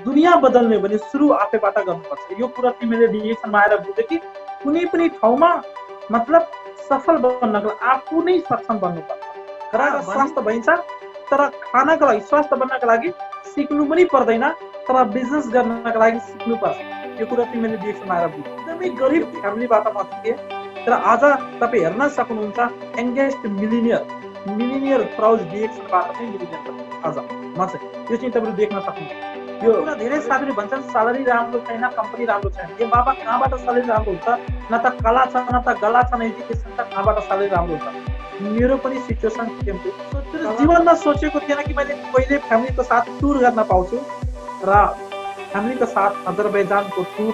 दुनियाँ बदल्ने भने सुरु आफैबाट गर्नुपर्छ। यो कुरा तिमीले डिएक्सनमा आएर बुझ्यो कि कुनै पनि ठाउँमा मतलब सफल बन्नको लागि आफू नै सक्षम बन्नुपर्छ। र स्वास्थ्य भइन्छ तर खानको लागि स्वास्थ्य बन्नको लागि सिक्नु पनि पर्दैन, तर बिजनेस गर्नको लागि सिक्नुपर्छ। यो कुरा तिमीले डिएक्सनमा आएर बुझ्यो। एकदमै गरिब फ्यामिलीबाट म थिएँ, तर आज तपाईँ हेर्न सक्नुहुन्छ यङ्गेस्ट मिलिनियर प्राउज डिएक्सनबाट चाहिँ मिलिनियर आज म चाहिँ यो चाहिँ तपाईँले देख्न सक्नुहुन्छ। यो कुरा धेरै साथीले भन्छन् स्यालेरी राम्रो छैन, कम्पनी राम्रो छैन। ए बाबा, कहाँबाट स्यालेरी राम्रो हुन्छ? न त कला छ, न त गला छ, न एजुकेसन छ, कहाँबाट स्यालेरी राम्रो हुन्छ? मेरो पनि सिचुएसन थियो। जीवनमा सोचेको थिएन कि मैले कहिले फ्यामिलीको साथ टुर गर्न पाउँछु र फ्यामिलीको साथ अजरबैजानको टुर,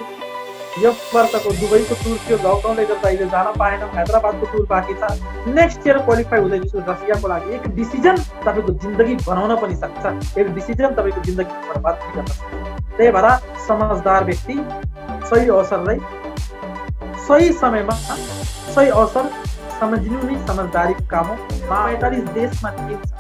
यो वर्षको दुबईको टुर थियो, लकडाउनले गर्दा अहिले जान पाएन। हैदराबादको टुर बाँकी छ। नेक्स्ट इयर क्वालिफाई हुँदैछु रसियाको लागि। एक डिसिजन तपाईँको जिन्दगी बनाउन पनि सक्छ, एक डिसिजन तपाईँको जिन्दगी बर्बाद पनि गर्न सक्छ। त्यही भएर समझदार व्यक्ति सही अवसरलाई सही समयमा सही अवसर सम्झिनु नै समझदारीको काम हो। 45 देशमा टिम छ,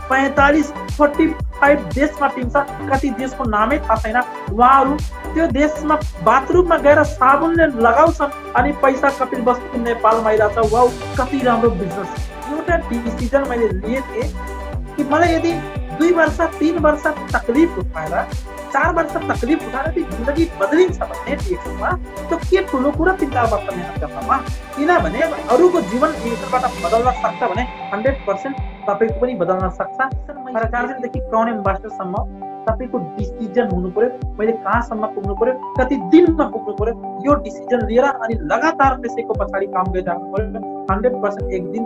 45 देशमा टिम छ। कति देशको नामै थाहा छैन। उहाँहरू त्यो देशमा बाथरुममा गएर साबुनले लगाउँछन् अनि पैसा कपिल वस्तु नेपालमा आइरहेछ। वाउ, कति राम्रो बिजनेस। एउटा डिसिजन मैले लिए थिएँ कि मलाई यदि 2 वर्ष 3 वर्ष तकलिफ उठाएर 4 वर्ष तकलिफ उठाएर जिन्दगी बदलिन्छ भने डिएक्सनमा त्यो के ठुलो कुरा 3-4 वर्ष मेहनत गर्नमा। किनभने अरूको जीवन डिएक्सनबाट बदल्न सक्छ भने 100% तपाईँको पनि बदल्न सक्छ। सरकारदेखि क्राउन एम्बेसडरसम्म तपाईँको डिसिजन हुनु पर्यो। मैले कहाँसम्म पुग्नु पर्यो, कति दिनमा पुग्नु पर्यो, यो डिसिजन लिएर अनि लगातार त्यसैको पछाडि काम गरिरहनु पर्यो। 100% एक दिन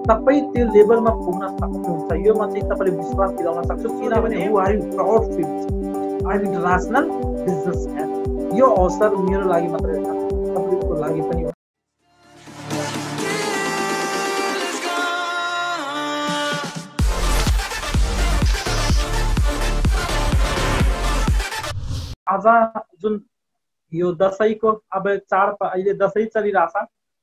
तपाईँ त्यो लेभलमा पुग्न सक्नुहुन्छ। यो म चाहिँ तपाईँले विश्वास दिलाउन सक्छु। किनभने who are you proud feel I am international businessman. यो अवसर मेरो लागि मात्रै होइन, तपाईँको लागि पनि हो। आज जुन यो दसैँको अब चाड, अहिले दसैँ चलिरहेछ,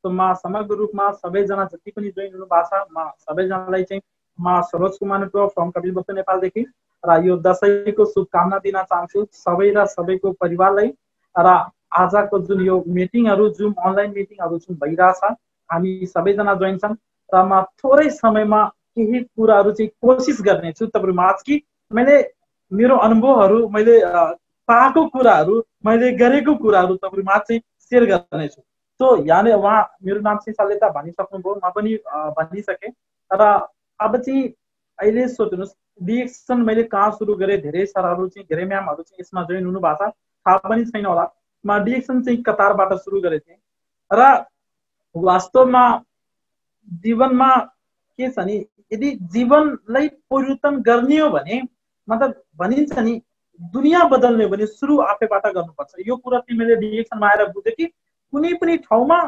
त म समग्र रूपमा सबैजना जति पनि जोइन हुनु भएको छ, म सबैजनालाई चाहिँ म सरोज कुमार नेटवर्क फ्रम कपिल वस्तु नेपालदेखि र यो दसैँको शुभकामना दिन चाहन्छु सबै र सबैको परिवारलाई। र आजको जुन यो मिटिङहरू, जुन अनलाइन मिटिङहरू जुन भइरहेछ, हामी सबैजना जोइन छन् र म थोरै समयमा केही कुराहरू चाहिँ कोसिस गर्नेछु तपाईँहरू माझ कि मैले मेरो अनुभवहरू, मैले पाएको कुराहरू, मैले गरेको कुराहरू तपाईँहरू माझ चाहिँ सेयर गर्नेछु। तो यहाँले उहाँ मेरो नाम चाहिँ सल्ले त भनिसक्नुभयो, म पनि भनिसकेँ। र अब चाहिँ अहिले सोच्नुहोस् डिएक्सन मैले कहाँ सुरु गरेँ। धेरै सरहरू चाहिँ, धेरै म्यामहरू चाहिँ यसमा जोइन हुनु भएको छ, थाहा पनि छैन होला। म डिएक्सन चाहिँ कतारबाट सुरु गरेको थिएँ। र वास्तवमा जीवनमा के छ नि, यदि जीवनलाई परिवर्तन गर्ने हो भने मतलब भनिन्छ नि दुनियाँ बदल्ने हो भने सुरु आफैबाट गर्नुपर्छ। यो कुरा तिमीले डिएक्सनमा आएर बुझ्यो कि कुनै पनि ठाउँमा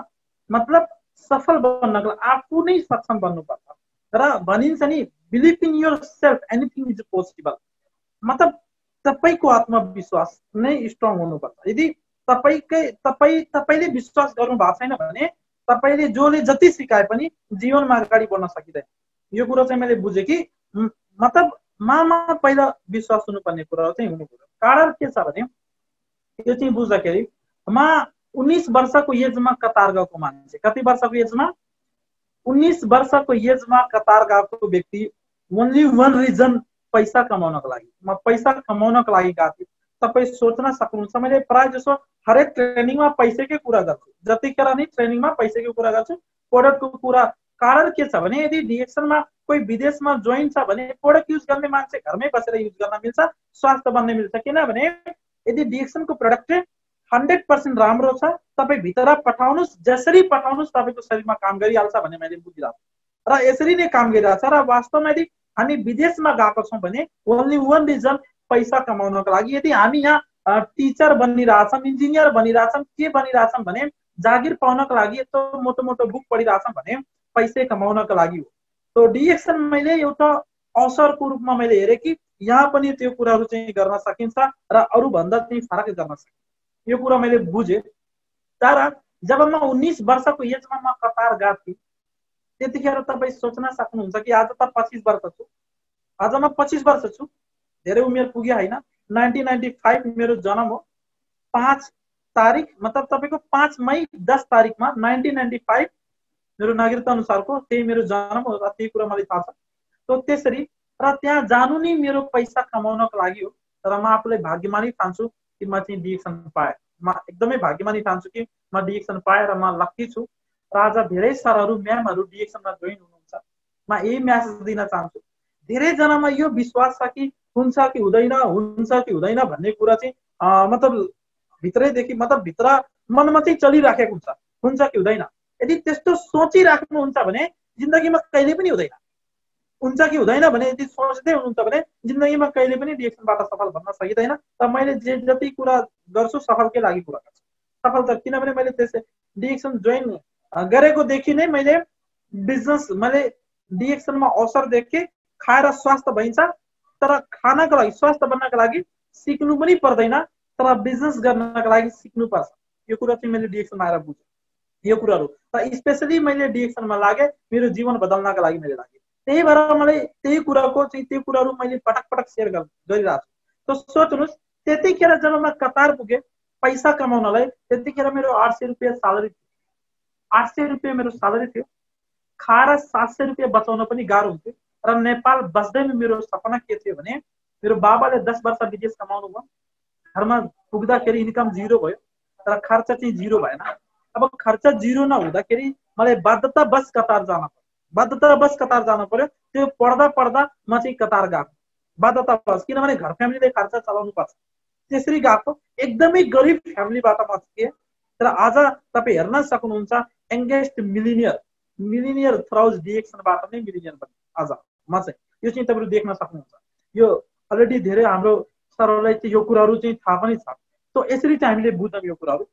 मतलब सफल बन्नको लागि आफू नै सक्षम बन्नुपर्छ। र भनिन्छ नि believe in your self, anything is possible. मतलब तपाईँको आत्मविश्वास नै स्ट्रङ हुनुपर्छ। यदि तपाईँले विश्वास गर्नु भएको छैन भने तपाईँले जसले जति सिकाए पनि जीवनमा अगाडि बढ्न सकिँदैन। यो कुरा चाहिँ मैले बुझेँ कि मतलब ममा पहिला विश्वास हुनुपर्ने कुरा चाहिँ हुनु पर्यो। कारण के छ भने यो चाहिँ बुझ्दाखेरि म 19 वर्षको एजमा कतार गएको मान्छे। कति वर्षको एजमा? 19 वर्षको एजमा कतार गएको व्यक्ति। ओन्ली वान रिजन, पैसा कमाउनको लागि। म पैसा कमाउनको लागि गएको थिएँ। तपाईँ सोच्न सक्नुहुन्छ मैले प्राय जसो हरेक ट्रेनिङमा पैसाकै कुरा गर्छु, जतिखेर नै ट्रेनिङमा पैसाकै कुरा गर्छु, प्रोडक्टको कुरा। कारण के छ भने यदि डिएक्सनमा कोही विदेशमा जोइन छ भने प्रोडक्ट युज गर्ने मान्छे घरमै बसेर युज गर्न मिल्छ, स्वास्थ्य बन्न मिल्छ। किनभने यदि डिएक्सनको प्रोडक्ट 100% राम्रो छ, तपाईँ भित्र पठाउनुहोस्, जसरी पठाउनुहोस् तपाईँको शरीरमा काम गरिहाल्छ भन्ने मैले बुझिरहेको छु। र यसरी नै काम गरिरहेछ। र वास्तवमा यदि हामी विदेशमा गएको छौँ भने ओन्ली वान रिजन, पैसा कमाउनको लागि। यदि हामी यहाँ टिचर बनिरहेछौँ, इन्जिनियर बनिरहेछौँ, के बनिरहेछौँ भने जागिर पाउनको लागि, यस्तो मोटो मोटो बुक पढिरहेछौँ भने पैसा कमाउनको लागि हो। तो डिएक्सन मैले एउटा अवसरको रूपमा मैले हेरेँ कि यहाँ पनि त्यो कुराहरू चाहिँ गर्न सकिन्छ र अरूभन्दा चाहिँ फरक गर्न सकिन्छ। यो कुरा मैले बुझेँ। तर जब म 19 वर्षको एजमा म कतार गएको थिएँ त्यतिखेर तपाईँ सोच्न सक्नुहुन्छ कि आज त 25 वर्ष छु, आज म 25 वर्ष छु, धेरै उमेर पुग्यो होइन। 1995 मेरो जन्म हो। 5 तारिक मतलब तपाईँको 5 मई 10 तारिकमा 1995 मेरो नागरिकता अनुसारको त्यही मेरो जन्म हो र त्यही कुरा मलाई थाहा छ। तो त्यसरी र त्यहाँ जानु नै मेरो पैसा कमाउनको लागि हो। तर म आफूलाई भाग्यमानी ठान्छु कि म चाहिँ डिएक्सन पाएँ। म एकदमै भाग्यमानी ठान्छु कि म डिएक्सन पाएँ र म लक्की छु। र आज धेरै सरहरू म्यामहरू डिएक्सनमा जोइन हुनुहुन्छ। म यही म्यासेज दिन चाहन्छु। धेरैजनामा यो विश्वास छ कि हुन्छ कि हुँदैन भन्ने कुरा चाहिँ मतलब भित्रैदेखि मतलब भित्र मनमा चाहिँ चलिराखेको हुन्छ कि हुँदैन। यदि त्यस्तो सोचिराख्नुहुन्छ भने जिन्दगीमा कहिले पनि हुँदैन। हुन्छ कि हुँदैन भने यदि सोच्दै हुनुहुन्छ भने जिन्दगीमा कहिले पनि डिएक्सनबाट सफल भन्न सकिँदैन। र मैले जति कुरा गर्छु सफलकै लागि कुरा गर्छु। सफल त किनभने मैले त्यसै डिएक्सन जोइन गरेकोदेखि नै मैले बिजनेस मैले डिएक्सनमा अवसर देखेँ। खाएर स्वास्थ्य भइन्छ, तर खानको लागि स्वास्थ्य बन्नको लागि सिक्नु पनि पर्दैन, तर बिजनेस गर्नको लागि सिक्नुपर्छ। यो कुरा चाहिँ मैले डिएक्सनमा आएर बुझेँ। यो कुराहरू र स्पेसली मैले डिएक्सनमा लागेँ मेरो जीवन बदल्नको लागि मैले लागेँ। त्यही भएर मलाई त्यही कुराको चाहिँ त्यो कुराहरू मैले पटक पटक सेयर गरिरहेको छु। त सोच्नुहोस् त्यतिखेर जब म कतार पुगेँ पैसा कमाउनलाई, त्यतिखेर मेरो 800 रुपियाँ स्यालेरी थियो। 800 रुपियाँ मेरो स्यालेरी थियो। खाएर 700 रुपियाँ बचाउन पनि गाह्रो हुन्थ्यो। र नेपाल बस्दैमा मेरो सपना के थियो भने मेरो बाबाले 10 वर्ष विदेश कमाउनु भयो। घरमा पुग्दाखेरि इन्कम जिरो भयो, तर खर्च चाहिँ जिरो भएन। अब खर्च जिरो नहुँदाखेरि मलाई बाध्यतावश कतार जान पर्यो। बाध्यतावश कतार जानु पर्यो। त्यो पढ्दा पढ्दा म चाहिँ कतार गएको बाध्यतावश, किनभने घर फ्यामिलीले खर्च चलाउनु पर्छ। त्यसरी गएको एकदमै गरिब फ्यामिलीबाट म थिएँ। तर आज तपाईँ हेर्न सक्नुहुन्छ यंगेस्ट मिलिनियर थ्राउज डिएक्सनबाट नै मिलिनियर बने आज म चाहिँ। यो चाहिँ तपाईँहरू देख्न सक्नुहुन्छ। यो अलरेडी धेरै हाम्रो सरहरूलाई चाहिँ यो कुराहरू चाहिँ थाहा पनि छ। त यसरी चाहिँ हामीले बुझ्यौँ यो कुराहरू।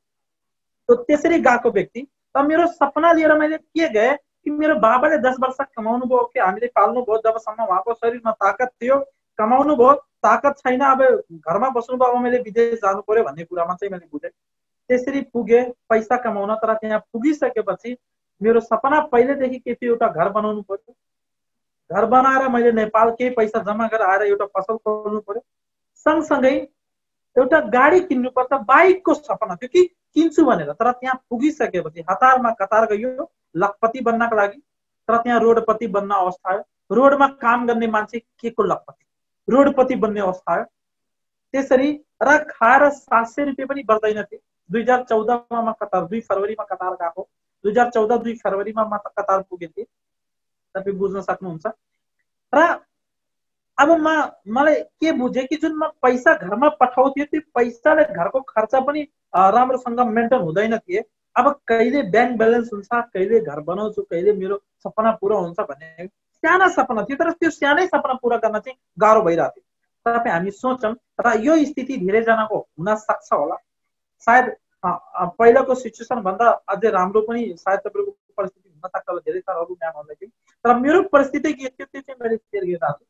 त त्यसरी गएको व्यक्ति त मेरो सपना लिएर मैले के गएँ कि मेरो बाबाले 10 वर्ष कमाउनु भयो कि हामीले पाल्नु भयो। जबसम्म उहाँको शरीरमा ताकत थियो कमाउनु भयो, ताकत छैन अब घरमा बस्नु भयो, अब मैले विदेश जानु पर्यो भन्ने कुरामा चाहिँ मैले बुझेँ। त्यसरी पुगेँ पैसा कमाउन। तर त्यहाँ पुगिसकेपछि मेरो सपना पहिलेदेखि के थियो, एउटा घर बनाउनु पर्यो। घर बनाएर मैले नेपाल केही पैसा जम्मा गरेर आएर एउटा पसल खोल्नु पर्यो। सँगसँगै एउटा गाडी किन्नुपर्छ, बाइकको सपना थियो कि किन्छु भनेर। तर त्यहाँ पुगिसकेपछि हतारमा कतार गयो लखपति बन्नको लागि। तर त्यहाँ रोडपति बन्न अवस्था आयो। रोडमा काम गर्ने मान्छे के को लखपति, रोडपति बन्ने अवस्था आयो। त्यसरी र खाएर 700 रुपियाँ पनि बच्दैन थियो। 2014मा म कतार 2 फरवरीमा कतार गएको। 2014 2 फरवरीमा म कतार पुगेँ थिएँ। तपाईँ बुझ्न सक्नुहुन्छ। र अब मलाई के बुझेँ कि जुन म पैसा घरमा पठाउँथेँ त्यो पैसाले घरको खर्च पनि राम्रोसँग मेन्टेन हुँदैन थिए। अब कहिले ब्याङ्क ब्यालेन्स हुन्छ, कहिले घर बनाउँछु, कहिले मेरो सपना पुरा हुन्छ भन्ने सानो सपना थियो। तर त्यो सानै सपना पुरा गर्न चाहिँ गाह्रो भइरहेको थियो। तपाईँ हामी सोच्छौँ र यो स्थिति धेरैजनाको हुन सक्छ होला। सायद पहिलाको सिचुएसन भन्दा अझै राम्रो पनि सायद तपाईँको परिस्थिति हुन सक्छ होला धेरै सरहरू म्यामहरूलाई चाहिँ। तर मेरो परिस्थिति के थियो त्यो चाहिँ मैले सेयर गरिरहेको छु।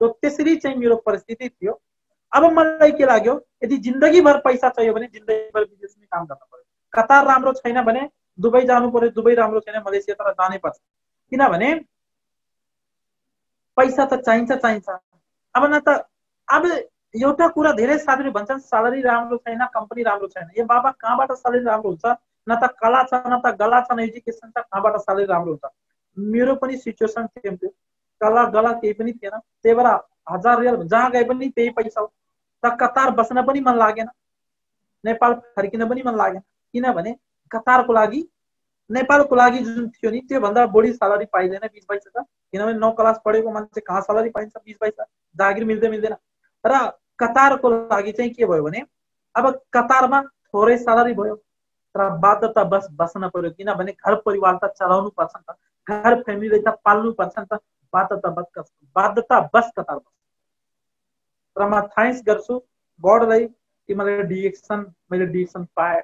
तो त्यसरी चाहिँ मेरो परिस्थिति थियो। अब मलाई के लाग्यो, यदि जिन्दगीभर पैसा चाहियो भने जिन्दगीभर विदेशमै काम गर्न पर्यो। कतार राम्रो छैन भने दुबई जानु पर्यो, दुबई राम्रो छैन मलेसिया तर जानै पर्छ। किनभने पैसा त चाहिन्छ। अब न त अब एउटा कुरा धेरै साथीले भन्छन् स्यालेरी राम्रो छैन, कम्पनी राम्रो छैन। ए बाबा कहाँबाट स्यालेरी राम्रो हुन्छ? न त कला छ न त गला छ, न एजुकेसन छ, कहाँबाट स्यालेरी राम्रो हुन्छ? मेरो पनि सिचुएसन सेम थियो। कला गला केही पनि थिएन। त्यही भएर 1000 रियाल जहाँ गए पनि त्यही पैसा हो। त कतार बस्न पनि मन लागेन, नेपाल फर्किन पनि मन लागेन। किनभने कतारको लागि नेपालको लागि जुन थियो नि त्योभन्दा बढी स्यालेरी पाइँदैन 20 पैसा छ। किनभने 9 क्लास पढेको मान्छे कहाँ स्यालेरी पाइन्छ 20 पैसा, जागिर मिल्दैन। र कतारको लागि चाहिँ के भयो भने अब कतारमा थोरै स्यालेरी भयो तर बाध्यता बस बस्न पर्यो। किनभने घर परिवार त चलाउनु पर्छ नि त, घर फ्यामिली त पाल्नु पर्छ नि त। बाध्यता बस कतार बस्छ। र म थ्याङ्क्स गर्छु गडलाई कि मैले डिएक्सन पाएँ।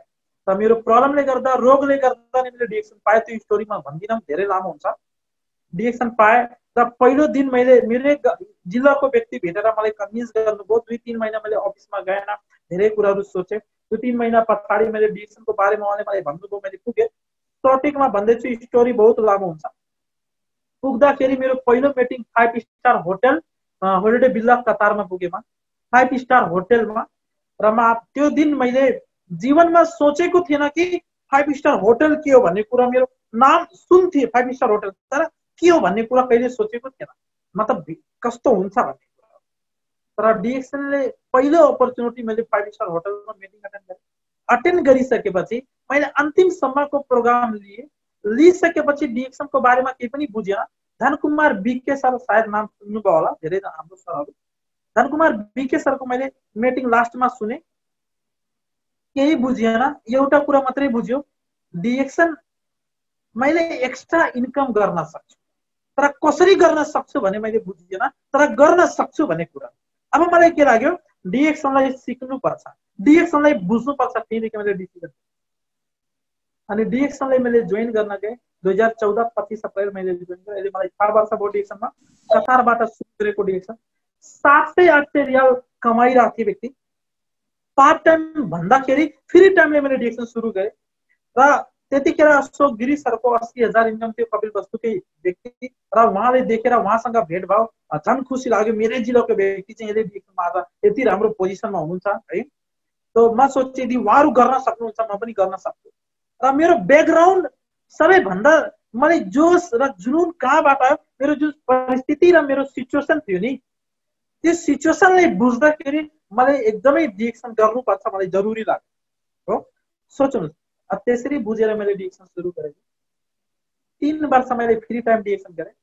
त मेरो प्रब्लमले गर्दा रोगले गर्दा मैले डिएक्सन पाएँ। त्यो स्टोरीमा भन्दिनँ, धेरै लामो हुन्छ। डिएक्सन पाएँ र पहिलो दिन मैले मेरो जिल्लाको व्यक्ति भेटेर मलाई कन्भिन्स गर्नुभयो। 2-3 महिना मैले अफिसमा गएन, धेरै कुराहरू सोचेँ। 2-3 महिना पछाडि मैले डिएक्सनको बारेमा उहाँले मलाई भन्नुभयो, मैले पुगेँ। टपिकमा भन्दैछु, स्टोरी बहुत लामो हुन्छ। पुग्दाखेरि मेरो पहिलो meeting 5 star hotel holiday villa कतारमा पुगेँ। 5 स्टार होटलमा। र त्यो दिन मैले जीवनमा सोचेको थिएन कि 5 स्टार होटल के हो भन्ने कुरा, मेरो नाम सुन्थे 5 स्टार होटल, तर के हो भन्ने कुरा कहिले सोचेको थिएन, मतलब कस्तो हुन्छ भन्ने कुरा। तर डिएक्सनले पहिलो अपर्च्युनिटी मैले 5 स्टार होटलमा मिटिङ अटेन्ड गरिसकेपछि मैले अन्तिमसम्मको प्रोग्राम लिइसकेपछि डिएक्सनको बारेमा केही पनि बुझेन। धनकुमार बीके सर सायद नाम सुन्नुभयो होला, धेरै हाम्रो सरहरू। धनकुमार बीके सरको मैले मिटिङ लास्टमा सुने, केही बुझिएन। एउटा कुरा मात्रै बुझ्यो, डिएक्सन मैले एक्स्ट्रा इन्कम गर्न सक्छु, तर कसरी गर्न सक्छु भने मैले बुझिएन, तर गर्न सक्छु भन्ने कुरा। अब मलाई के लाग्यो, डिएक्सनलाई सिक्नुपर्छ, डिएक्सनलाई बुझ्नुपर्छ, त्यहीदेखि मैले डिसिजन। अनि डिएक्सनलाई मैले जोइन गर्न गएँ 2014-25 अप्रिल मैले जोइन गरेँ। अहिले मलाई 4 वर्ष भयो डिएक्सनमा। कतारबाट सुरु गरेको डिएक्सन 700-800 रियाल कमाइरहेको थिएँ व्यक्ति। पार्ट टाइम भन्दाखेरि फ्री टाइमले मैले डिएक्सन सुरु गरेँ। र त्यतिखेर अशोक गिरी सरको 80,000 इन्कम थियो, कपिल वस्तुकै व्यक्ति। र उहाँले देखेर उहाँसँग भेट भयो, झन् खुसी लाग्यो, मेरै जिल्लाको व्यक्ति चाहिँ यसले डिएक्सनमा आज यति राम्रो पोजिसनमा हुनुहुन्छ है। तो म सोचेँ यदि उहाँहरू गर्न सक्नुहुन्छ म पनि गर्न सक्छु। र मेरो ब्याकग्राउन्ड सबैभन्दा मलाई जोस र जुनून कहाँबाट आयो, मेरो जुन परिस्थिति र मेरो सिचुएसन थियो नि, त्यो सिचुएसनलाई बुझ्दाखेरि मलाई एकदमै डिएक्सन गर्नुपर्छ, मलाई जरुरी लाग्यो हो। सोच्नुहोस्, त्यसरी बुझेर मैले डिएक्सन सुरु गरेँ। 3 वर्ष मैले फ्री टाइम डिएक्सन गरेँ।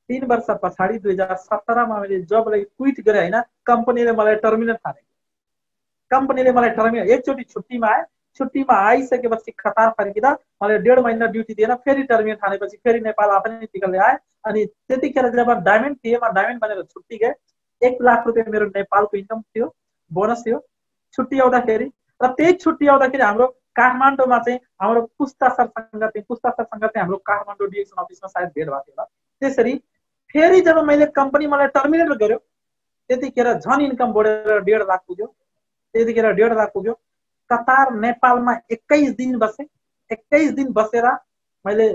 3 वर्ष पछाडि 2017 मा मैले जबलाई क्विट गरेँ हैन, कम्पनीले मलाई टर्मिनेट थालेको। कम्पनीले मलाई टर्मिनेट, एकचोटि छुट्टीमा आए, छुट्टीमा आइसकेपछि कतार फर्किँदा मलाई 1.5 महिना ड्युटी दिएर फेरि टर्मिनेट थालेपछि फेरि नेपाल आफै निकाल्दै आए। अनि त्यतिखेर जब डायमन्ड थिए, म डायमन्ड बनेर छुट्टी गएँ। 1 लाख रुपियाँ मेरो नेपालको इन्कम थियो, बोनस थियो छुट्टी आउँदाखेरि। र त्यही छुट्टी आउँदाखेरि हाम्रो काठमाडौँमा चाहिँ हाम्रो पुस्ता सरसँग चाहिँ हाम्रो काठमाडौँ डिएक्सन अफिसमा सायद भेट भएको थियो होला। त्यसरी फेरि जब मैले कम्पनी मलाई टर्मिनेट गर्यो, त्यतिखेर झन् इन्कम बढेर 1.5 लाख पुग्यो। त्यतिखेर 1.5 लाख पुग्यो। कतार नेपालमा 21 दिन बसेँ। 21 दिन बसेर मैले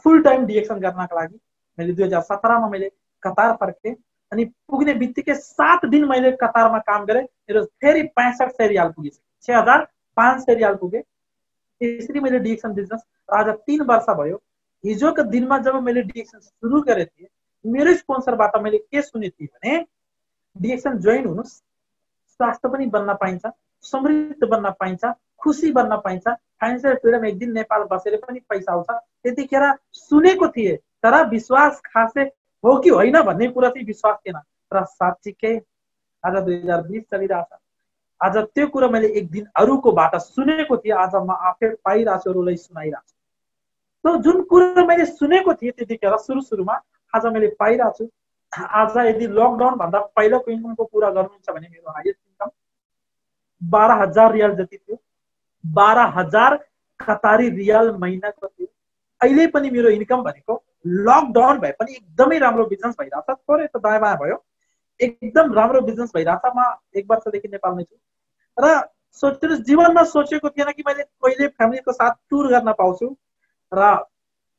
फुल टाइम डिएक्सन गर्नको लागि मैले 2017 मा मैले कतार फर्केँ। अनि पुग्ने बित्तिकै 7 दिन मैले कतारमा काम गरेँ। मेरो फेरि 6500 रियाल पुगिसक्यो, 6500 रियाल पुगे। त्यसरी मैले डिएक्सन बिजनेस आज 3 वर्ष भयो। हिजोको दिनमा जब मैले डिएक्सन सुरु गरेको थिएँ, मेरो स्पोन्सरबाट मैले के सुनेको थिएँ भने, डिएक्सन जोइन हुनुहोस्, स्वास्थ्य पनि बन्न पाइन्छ, समृद्ध बन्न पाइन्छ, खुसी बन्न पाइन्छ, फाइनेन्सियल फ्रिडम, एक दिन नेपाल बसेर पनि पैसा आउँछ। त्यतिखेर सुनेको थिएँ, तर विश्वास खासै हो कि होइन भन्ने कुरा चाहिँ विश्वास थिएन। तर साँच्चीकै आज 2020 चलिरहेछ। आज त्यो कुरा मैले एक दिन अरूकोबाट सुनेको थिएँ, आज म आफै पाइरहेको छु, अरूलाई सुनाइरहेको छु। तो जुन कुरा मैले सुनेको थिएँ त्यतिखेर सुरुमा, आज मैले पाइरहेको छु। आज यदि लकडाउन भन्दा पहिलाको इन्कमको कुरा गर्नुहुन्छ भने मेरो हाइएस्ट इन्कम 12,000 रियाल जति थियो। 12,000 कतारी रियाल महिनाको थियो। अहिले पनि मेरो इन्कम भनेको लकडाउन भए पनि एकदमै राम्रो बिजनेस भइरहेछ। थोरै त दायाँ बायाँ भयो, एकदम राम्रो बिजनेस भइरहेछ। म 1 वर्षदेखि नेपालमै छु। र सोच्नुहोस्, जीवनमा सोचेको थिएन कि मैले कहिले फ्यामिलीको साथ टुर गर्न पाउँछु। र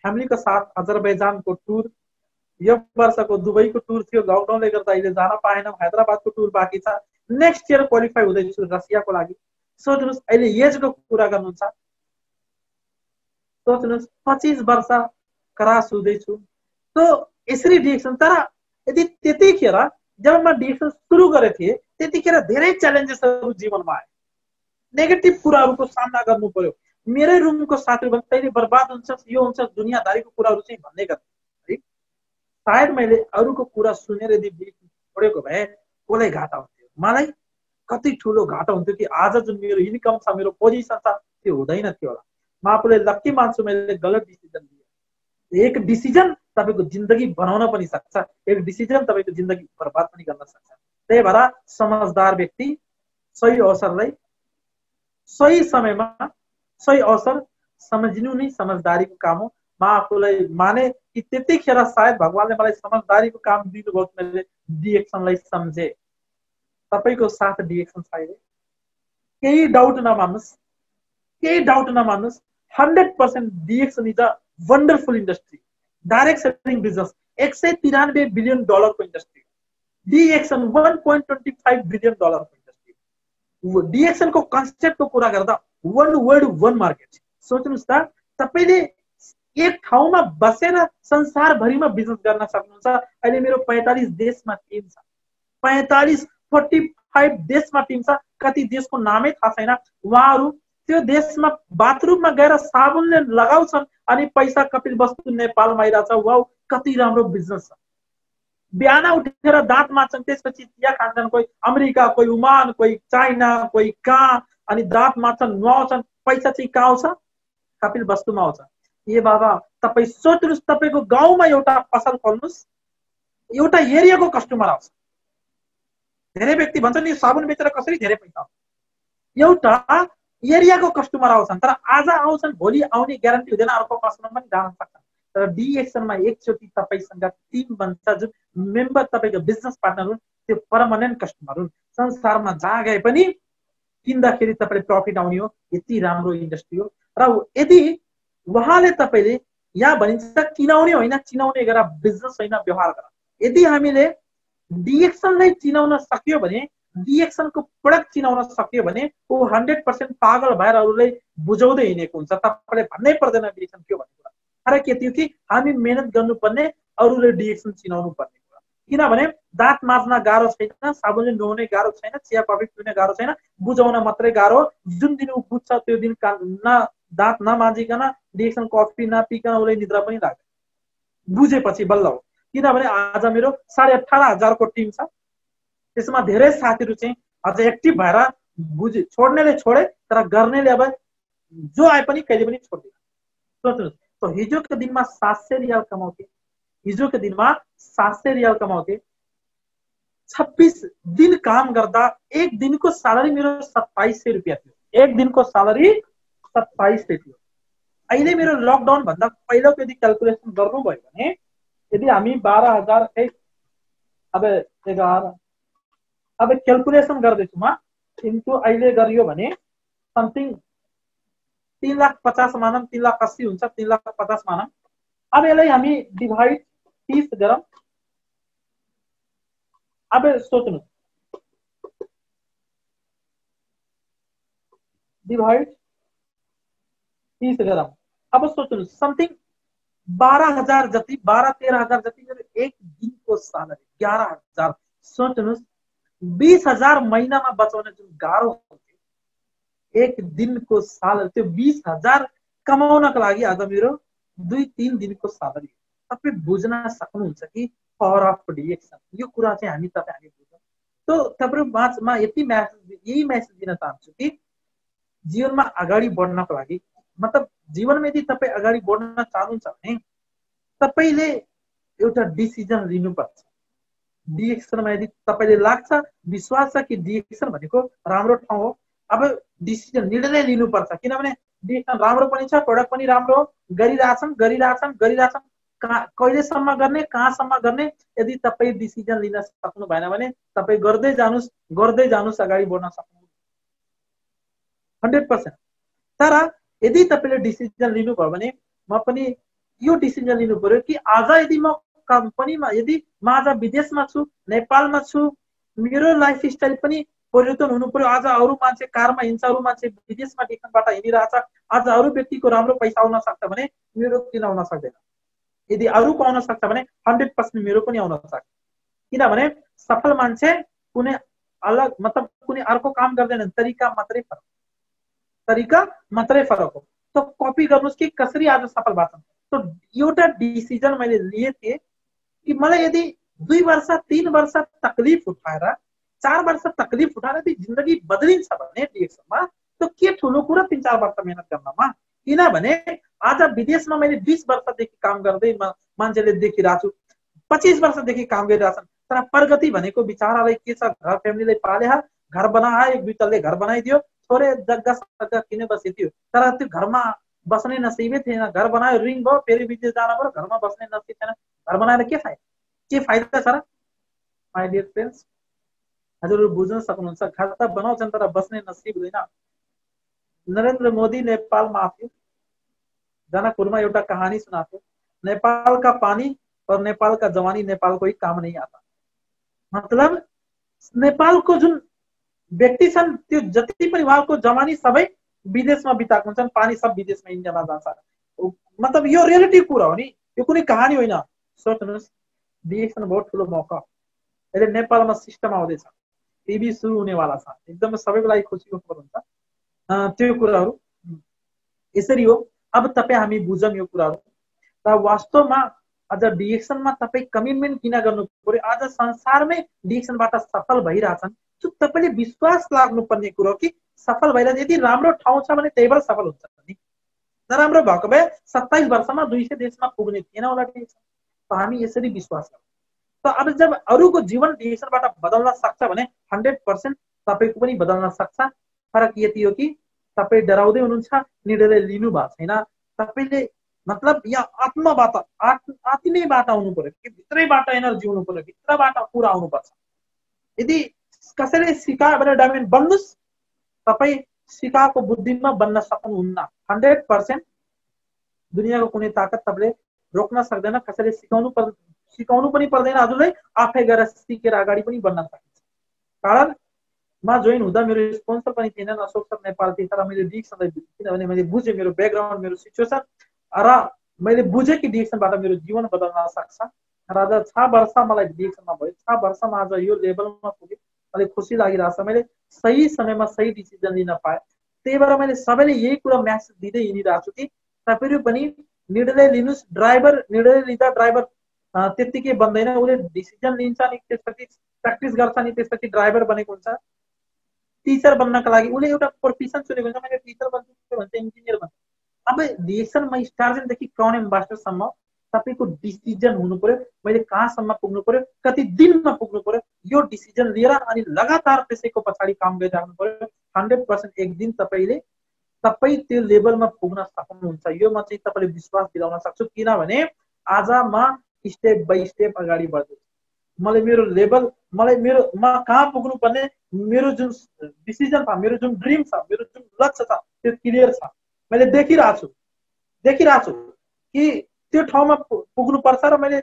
फ्यामिलीको साथ अजरबैजानको टुर, यो वर्षको दुबईको टुर थियो, लकडाउनले गर्दा अहिले जान पाएनौँ। हैदराबादको टुर बाँकी छ। नेक्स्ट इयर क्वालिफाई हुँदैछु रसियाको लागि। सोच्नुहोस्, अहिले एजको कुरा गर्नुहुन्छ, सोच्नुहोस् 25 वर्ष क्रस हुँदैछु। तो यसरी डिएक्सन, तर यदि त्यतिखेर जब म डिएक्सन सुरु गरेको थिएँ त्यतिखेर धेरै च्यालेन्जेसहरू जीवनमा आए, नेगेटिभ कुराहरूको सामना गर्नु पर्यो। मेरै रुमको साथीहरू भने तैँले बर्बाद हुन्छ, यो हुन्छ, दुनियाँदारीको कुराहरू चाहिँ भन्ने गर्थे है। सायद मैले अरूको कुरा सुनेर यदि डिएक्सन छोडेको भए कसलाई घाटा हुन्थ्यो, मलाई कति ठुलो घाटा हुन्थ्यो कि आज जुन मेरो इन्कम छ, मेरो पोजिसन छ, त्यो हुँदैन थियो होला। म आफूलाई लक्की मान्छु, मैले गलत डिसिजन लिएँ। एक डिसिजन तपाईँको जिन्दगी बनाउन पनि सक्छ, एक डिसिजन तपाईँको जिन्दगी बर्बाद पनि गर्न सक्छ। त्यही भएर समझदार व्यक्ति सही अवसरलाई सही समयमा सही अवसर सम्झिनु नै समझदारीको काम हो। म आफूलाई माने कि त्यतिखेर सायद भगवानले मलाई समझदारीको काम दिनुभयो, मैले डिएक्सनलाई सम्झे। तपाईँको साथ डिएक्सन छ अहिले, केही डाउट नमान्नुहोस्, केही डाउट नमान्नुहोस्। 100% DXN is a wonderful industry, direct selling business, $193 billion को इन्डस्ट्री। डिएक्सन 1.25 बिलियन डलरको इन्डस्ट्री। डिएक्सनको कन्सेप्टको कुरा गर्दा वर्ल्ड वन मार्केट। सोच्नुहोस् त, तपाईँले एक ठाउँमा बसेर संसारभरिमा बिजनेस गर्न सक्नुहुन्छ। अहिले मेरो 45 देशमा टिम छ, 45 देशमा टिम छ। कति देशको नामै थाहा छैन। उहाँहरू त्यो देशमा बाथरुममा गएर साबुनले लगाउँछन् अनि पैसा कपिल वस्तु नेपालमा आइरहेछ। वाउ, कति राम्रो बिजनेस छ। बिहान उठेर दाँत माझ्छन्, त्यसपछि चिया खान्छन्, कोही अमेरिका, कोही ओमान, कोही चाइना, कोही कहाँ, अनि दाँत माझ्छन्, नुहाउँछन्। पैसा चाहिँ कहाँ आउँछ? कपिल वस्तुमा आउँछ। ए बाबा, तपाईँ सोच्नुहोस्, तपाईँको गाउँमा एउटा पसल खोल्नुहोस्, एउटा एरियाको कस्टमर आउँछ। धेरै व्यक्ति भन्छन् नि साबुन बेचेर कसरी धेरै पैसा आउँछ। एउटा एरियाको कस्टमर आउँछन्, तर आज आउँछन्, भोलि आउने ग्यारेन्टी हुँदैन, अर्को कस्टमर पनि जान सक्छ। तर डिएक्सनमा एकचोटि तपाईँसँग टिम बन्छ, जुन मेम्बर तपाईँको बिजनेस पार्टनर हुन्, त्यो पर्मानेन्ट कस्टमर हुन्। संसारमा जहाँ गए पनि किन्दाखेरि तपाईँले प्रफिट आउने हो। यति राम्रो इन्डस्ट्री हो। र यदि उहाँले तपाईँले, यहाँ भनिन्छ चिनाउने होइन, चिनाउने गरेर बिजनेस होइन, व्यवहार गर। यदि हामीले डिएक्सनलाई चिनाउन सक्यो भने, डिएक्सनको प्रोडक्ट चिनाउन सक्यो भने, ऊ 100% पागल भएर अरूलाई बुझाउँदै हिँडेको हुन्छ। तपाईँले भन्नै पर्दैन डिएक्सन के भन्ने कुरा। फरक के थियो कि हामी मेहनत गर्नुपर्ने, अरूले डिएक्सन चिनाउनु पर्ने कुरा। किनभने दाँत माझ्न गाह्रो छैन, साबुनले नुहाउने गाह्रो छैन, चिया कफी पिउने गाह्रो छैन, बुझाउन मात्रै गाह्रो। जुन दिन ऊ बुझ्छ त्यो दिन न दाँत नमाजिकन, डिएक्सन कफी नपिकन उसलाई निद्रा पनि लाग्दैन। बुझेपछि बल्ल हो। किनभने आज मेरो 18,500 को टिम छ। त्यसमा धेरै साथीहरू चाहिँ अझ एक्टिभ भएर बुझे, छोड्नेले छोडे, तर गर्नेले अब जो आए पनि कहिले पनि छोड्दैन। सोच्नुहोस्, तो हिजोको दिनमा 700 रियाल कमाउँथे, हिजोको दिनमा 700 रियाल कमाउँथे। 26 दिन काम गर्दा एक दिनको सैलरी मेरो 2700 रुपियाँ थियो। एक दिनको सैलरी 2700 थियो। अहिले मेरो लकडाउन भन्दा पहिलाको यदि क्याल्कुलेसन गर्नुभयो भने, यदि हामी 12,000 अब 11 अब क्याल्कुलेसन गर्दैछु म, इन्टु अहिले गरियो भने समथिङ 3,50,000 मानौँ, 3,80,000 हुन्छ, 3,50,000 मानौँ। अब यसलाई हामी डिभाइड 30 गरौँ। अब सोच्नु, डिभाइड 30 गरौँ। अब सोच्नु, समथिङ 12,000 जति, 12-13,000 जति मेरो एक दिनको सैलरी 11,000। सोच्नुहोस्, 20,000 महिनामा बचाउने जुन गाह्रो हुन्थ्यो, एक दिनको सैलरी, त्यो 20,000 कमाउनको लागि आज मेरो 2-3 दिनको सैलरी। तपाईँ बुझ्न सक्नुहुन्छ कि पावर अफ डिएक्सन। यो कुरा चाहिँ हामी तपाईँहरूले बुझ्छौँ। तो तपाईँ माझमा यही मेसेज दिन चाहन्छु कि जीवनमा अगाडि बढ्नको लागि, मतलब जीवनमा यदि तपाईँ अगाडि बढ्न चाहनुहुन्छ भने तपाईँले एउटा डिसिजन लिनुपर्छ। डिएक्सनमा यदि तपाईँले लाग्छ, विश्वास छ कि डिएक्सन भनेको राम्रो ठाउँ हो, अब डिसिजन, निर्णय लिनुपर्छ। किनभने डिएक्सन राम्रो पनि छ, प्रोडक्ट पनि राम्रो हो, गरिरहेछन्, कहिलेसम्म गर्ने, कहाँसम्म गर्ने। यदि तपाईँ डिसिजन लिन सक्नु भएन भने तपाईँ गर्दै जानुस्, अगाडि बढ्न सक्नु 100%। तर यदि तपाईँले डिसिजन लिनुभयो भने, म पनि यो डिसिजन लिनु पर्यो कि आज यदि म कम्पनीमा, यदि म आज विदेशमा छु, नेपालमा छु, मेरो लाइफस्टाइल पनि परिवर्तन हुनु पर्यो। आज अरू मान्छे कारमा हिँड्छ, अरू मान्छे विदेशमा टिकटबाट हिँडिरहेछ, आज अरू व्यक्तिको राम्रो पैसा आउन सक्छ भने मेरो किन आउन सक्दैन? यदि अरूको आउन सक्छ भने 100% मेरो पनि आउन सक्छ। किनभने सफल मान्छे कुनै अलग, मतलब कुनै अर्को काम गर्दैन, तरिका मात्रै फरक हो। तो कपी गर्नुहोस् कि कसरी आज सफल भएको छ। तो एउटा डिसिजन मैले लिए थिएँ कि मलाई यदि 2 वर्ष 3 वर्ष तकलिफ उठाएर, 4 वर्ष तकलिफ उठाएर यदि जिन्दगी बदलिन्छ भने डिएक्सनमा, तो के ठुलो कुरा 3-4 वर्ष मेहनत गर्नमा। किनभने आज विदेशमा मैले 20 वर्षदेखि काम गर्दै मान्छेले देखिरहेको छु, 25 वर्षदेखि काम गरिरहेछन्, तर प्रगति भनेको बिचारालाई के छ, घर फ्यामिलीलाई पाले, घर बनाए, 1-2 तल्ले घर बनाइदियो, थोरै जग्गा किने बसे थियो, तर त्यो घरमा बस्ने नसिबै थिएन। घर बनायो, रिङ भयो, फेरि विदेश जानु पर्यो, घरमा बस्ने नसिब थिएन। घर बनाएर के फाइदा छ र? माय डियर फ्रेन्ड्स, हजुरहरू बुझ्न सक्नुहुन्छ, घर त बनाउँछन् तर बस्ने नसिब हुँदैन। नरेन्द्र मोदी नेपालमा आथ्यो, जनकपुरमा एउटा कहानी सुनाएको, नेपाल का पानी और नेपाल का जवानी नेपाल को ही काम नहीं आता। मतलब नेपालको जुन व्यक्ति छन् त्यो जति पनि उहाँको जवानी सबै विदेशमा बिताएको हुन्छन्, पानी सब विदेशमा इन्डियामा जान्छ। मतलब यो रियालिटी कुरा हो नि, यो कुनै कहानी होइन। सोच्नुहोस्, डिएक्सन बहुत ठुलो मौका। अहिले नेपालमा सिस्टम आउँदैछ, टिभी सुरु हुनेवाला छ, एकदमै सबैको लागि खुसीको खबर हुन्छ। त्यो कुराहरू यसरी हो। अब तपाईँ हामी बुझौँ यो कुराहरू। र वास्तवमा आज डिएक्सनमा तपाईँ कमिटमेन्ट किन गर्नु पर्यो? आज संसारमै डिएक्सनबाट सफल भइरहेछन्, तपाईँले विश्वास लाग्नुपर्ने कुरो कि सफल भइरहेछ। यदि राम्रो ठाउँ छ भने त्यही भएर सफल हुन्छ नि। नराम्रो भएको भए 27 वर्षमा 200 देशमा पुग्ने थिएन होला डिएक्सन। हामी यसरी विश्वास गर्छौँ। त अब जब अरूको जीवन डिएक्सनबाट बदल्न सक्छ भने 100% तपाईँको पनि बदल्न सक्छ। फरक यति हो कि तपाईँ डराउँदै हुनुहुन्छ, निर्णय लिनु भएको छैन। तपाईँले मतलब यहाँ आत्माबाट आत्मैबाट आउनु पर्यो कि भित्रैबाट एनर्जी हुनु पर्यो, भित्रबाट कुरा आउनुपर्छ। यदि कसैले सिकायो भने डायमन्ड बन्नुस्, तपाईँ सिकाएको बुद्धिमा बन्न सक्नुहुन्न। 100% दुनियाँको कुनै ताकत तपाईँले रोक्न सक्दैन। कसैले सिकाउनु पनि पर्दैन, हजुरले आफै गएर सिकेर अगाडि पनि बन्न सकिन्छ। कारण म जोइन हुँदा मेरो स्पोन्सर पनि थिएन, अशोक सर नेपाल थिए। तर मैले डिएक्सनलाई किनभने मैले बुझेँ मेरो ब्याकग्राउन्ड, मेरो सिचुएसन, र मैले बुझेँ कि डिएक्सनबाट मेरो जीवन बदल्न सक्छ। र आज 6 वर्ष मलाई डिएक्सनमा भयो। 6 वर्षमा आज यो लेभलमा पुगेँ, मलाई खुसी लागिरहेछ। मैले सही समयमा सही डिसिजन लिन पाएँ। त्यही भएर मैले सबैले यही कुरा म्यासेज दिँदै हिँडिरहेको छु कि तपाईँहरू पनि निर्णय लिनुहोस्। ड्राइभर निर्णय लिँदा ड्राइभर त्यत्तिकै बन्दैन, उसले डिसिजन लिन्छ नि, त्यसपछि प्र्याक्टिस गर्छ नि, त्यसपछि ड्राइभर बनेको हुन्छ। टिचर बन्नका लागि उसले एउटा प्रोफेसन चुनेको हुन्छ, मैले टिचर बन्छु भन्छ, इन्जिनियर बन्छ। अब डिएक्सनमा स्टार्टिङदेखि क्राउन एम्बेसडरसम्म तपाईँको डिसिजन हुनु पर्यो। मैले कहाँसम्म पुग्नु पर्यो, कति दिनमा पुग्नु पर्यो, यो डिसिजन लिएर अनि लगातार त्यसैको पछाडि काम गरिराख्नु पर्यो। 100% एक दिन तपाईँ त्यो लेभलमा पुग्न सक्नुहुन्छ। यो म चाहिँ तपाईँले विश्वास दिलाउन सक्छु। किनभने आज म स्टेप बाई स्टेप अगाडि बढ्दैछु। मलाई मेरो लेभल, म कहाँ पुग्नु पर्ने, मेरो जुन डिसिजन छ, मेरो जुन ड्रिम छ, मेरो जुन लक्ष्य छ, त्यो क्लियर छ। मैले देखिरहेको छु कि त्यो ठाउँमा पुग्नुपर्छ। र मैले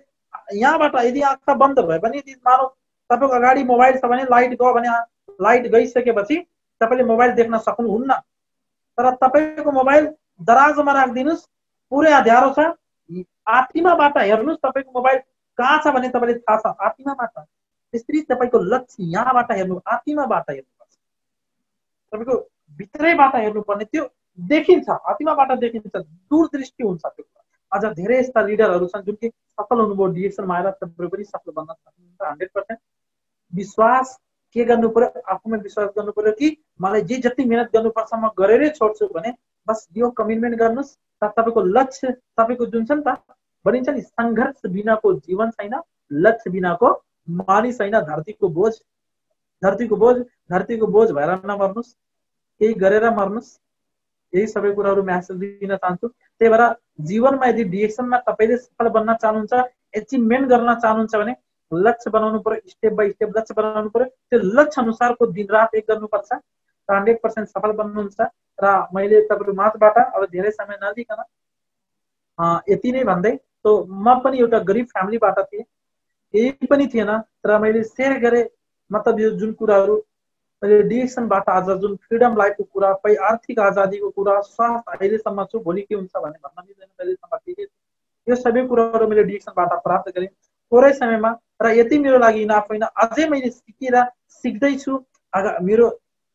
यहाँबाट यदि आँखा बन्द भए पनि, यदि मानौ तपाईँको अगाडि मोबाइल छ भने लाइट गयो भने लाइट गइसकेपछि तपाईँले मोबाइल देख्न सक्नुहुन्न। तर तपाईँको मोबाइल दराजमा राखिदिनुहोस्, पुरै अँध्यारो छ, आत्माबाट हेर्नुहोस् तपाईँको मोबाइल कहाँ छ भने तपाईँले थाहा छ, आत्माबाट। त्यसरी तपाईँको लक्ष्य यहाँबाट हेर्नु, आत्माबाट हेर्नुपर्छ। तपाईँको भित्रैबाट हेर्नुपर्ने, त्यो देखिन्छ, आत्माबाट देखिन्छ, दूरदृष्टि हुन्छ त्यो। अझ धेरै यस्ता लिडरहरू छन् जुन कि सफल हुनुभयो डिएक्सनमा आएर, तपाईँ पनि सफल बन्न सक्नुहुन्छ। 100% विश्वास के गर्नु पर्यो, आफूमा विश्वास गर्नु पर्यो कि मलाई जे जति मेहनत गर्नुपर्छ म गरेरै छोड्छु भने बस यो कमिटमेन्ट गर्नुहोस्। र तपाईँको लक्ष्य, तपाईँको जुन छ नि त भनिन्छ नि, सङ्घर्ष बिनाको जीवन छैन, लक्ष्य बिनाको मानिस छैन। धरतीको बोझ भएर नमर्नुहोस्, केही गरेर मर्नुहोस्। यही सबै कुराहरू म्यासेज दिन चाहन्छु। त्यही भएर जीवनमा यदि डिएक्सनमा तपाईँले सफल बन्न चाहनुहुन्छ, एचिभमेन्ट गर्न चाहनुहुन्छ भने लक्ष्य बनाउनु पर्यो, स्टेप बाई स्टेप लक्ष्य बनाउनु पर्यो। त्यो लक्ष्य अनुसारको दिनरात एक गर्नुपर्छ, 100% सफल बन्नुहुन्छ। र मैले तपाईँको माझबाट अब धेरै समय नलिकन यति नै भन्दै, त म पनि एउटा गरिब फ्यामिलीबाट थिएँ, केही पनि थिएन। तर मैले सेयर गरेँ, मतलब यो जुन कुराहरू मैले डिएक्सनबाट आज जुन फ्रिडम लाइफको कुरा, आर्थिक आजादीको कुरा, स्वास्थ्य अहिलेसम्म छु, भोलि के हुन्छ भने भन्न मिल्दैन, अहिलेसम्म ठिकै छु। यो सबै कुराहरू मैले डिएक्सनबाट प्राप्त गरेँ थोरै समयमा। र यति मेरो लागि इनाफ होइन, अझै मैले सिक्दैछु। मेरो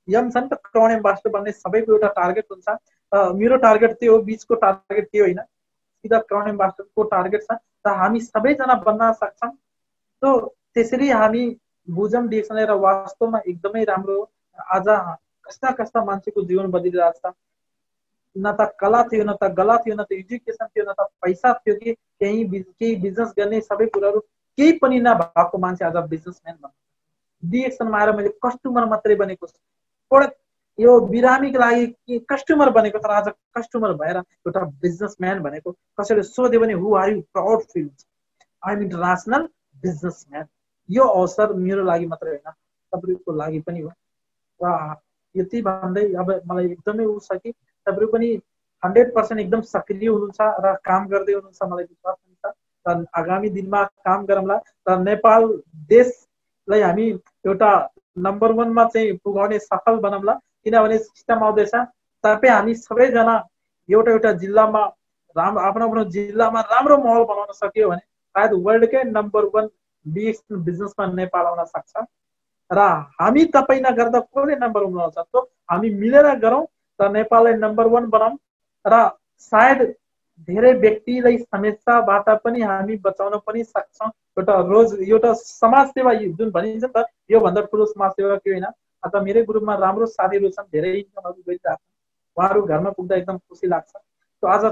यम छ नि त, क्राउन एम्बेसडर बन्ने सबैको एउटा टार्गेट हुन्छ। मेरो टार्गेट त्यो हो, बिचको टार्गेट त्यो होइन, सिधा क्राउन एम्बेसडरको टार्गेट छ। र हामी सबैजना बन्न सक्छौँ। त त्यसरी हामी बुझौँ डिएक्सनलाई। र वास्तवमा एकदमै राम्रो हो। आज कस्ता कस्ता मान्छेको जीवन बदलिरहेको छ। न त कला थियो, न त गला थियो, न त एजुकेसन थियो, न त पैसा थियो, कि केही बिजनेस गर्ने सबै कुराहरू केही पनि नभएको मान्छे आज बिजनेसम्यान बन्छ। डिएक्सनमा आएर मैले कस्टमर मात्रै बनेको छु, यो बिरामीको लागि कस्टमर बनेको, तर आज कस्टमर भएर एउटा बिजनेसम्यान भनेको। कसैले सोध्यो भने हु आर यु, प्राउड फिल हुन्छ, आई एम इन्टरनेसनल बिजनेसम्यान। यो अवसर मेरो लागि मात्रै होइन, तपाईँको लागि पनि हो। र यति भन्दै अब मलाई एकदमै उ छ कि तपाईँहरू पनि 100% एकदम सक्रिय हुनुहुन्छ र काम गर्दै हुनुहुन्छ, मलाई विश्वास पनि छ। र आगामी दिनमा काम गरौँला। र नेपाल देश लाई हामी एउटा नम्बर 1 मा चाहिँ पुगाउने सफल बनाउँला। किनभने सिस्टम आउँदैछ, तपाईँ हामी सबैजना एउटा एउटा जिल्लामा राम्रो आफ्नो आफ्नो जिल्लामा राम्रो माहौल बनाउन सक्यो भने सायद वर्ल्डकै नम्बर 1 डिएक्सन बिजनेसमा नेपाल आउन सक्छ। र हामी तपाईँ नगर्दा कसले नम्बर 1 बनाउन सक्छ? हामी मिलेर गरौँ र नेपाललाई नम्बर 1 बनाऊँ र सायद धेरै व्यक्तिलाई समस्याबाट पनि हामी बचाउन पनि सक्छौँ। एउटा समाज सेवा जुन भनिन्छ नि त, योभन्दा ठुलो समाज सेवा के होइन। अझ मेरै ग्रुपमा राम्रो साथीहरू छन्, धेरै इन्कमहरू गरिरहेको छन्, उहाँहरू घरमा पुग्दा एकदम खुसी लाग्छ। आज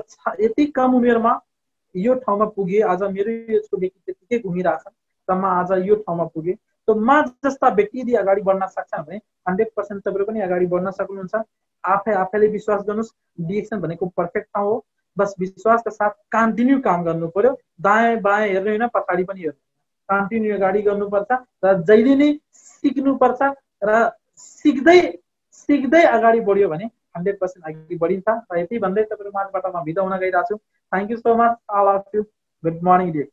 यति कम उमेरमा यो ठाउँमा पुगे, आज मेरो एजको व्यक्ति त्यतिकै घुमिरहेछन् र म आज यो ठाउँमा पुगेँ। म जस्ता व्यक्ति यदि अगाडि बढ्न सक्छन् भने 100% तपाईँहरू पनि अगाडि बढ्न सक्नुहुन्छ। आफैले विश्वास गर्नुहोस्, डिएक्सन भनेको पर्फेक्ट ठाउँ हो। बस विश्वासका साथ कन्टिन्यू काम गर्नु पर्यो, दायाँ बायाँ हेर्नु होइन, पछाडि पनि हेर्नु, कन्टिन्यू अगाडि गर्नुपर्छ र जहिले नै सिक्नुपर्छ र सिक्दै सिक्दै अगाडि बढ्यो भने 100% अगाडि बढिन्छ। र यति भन्दै तपाईँहरू माझबाट म बिदा हुन गइरहेको छु। Thank you so much, all of you. Good morning dear.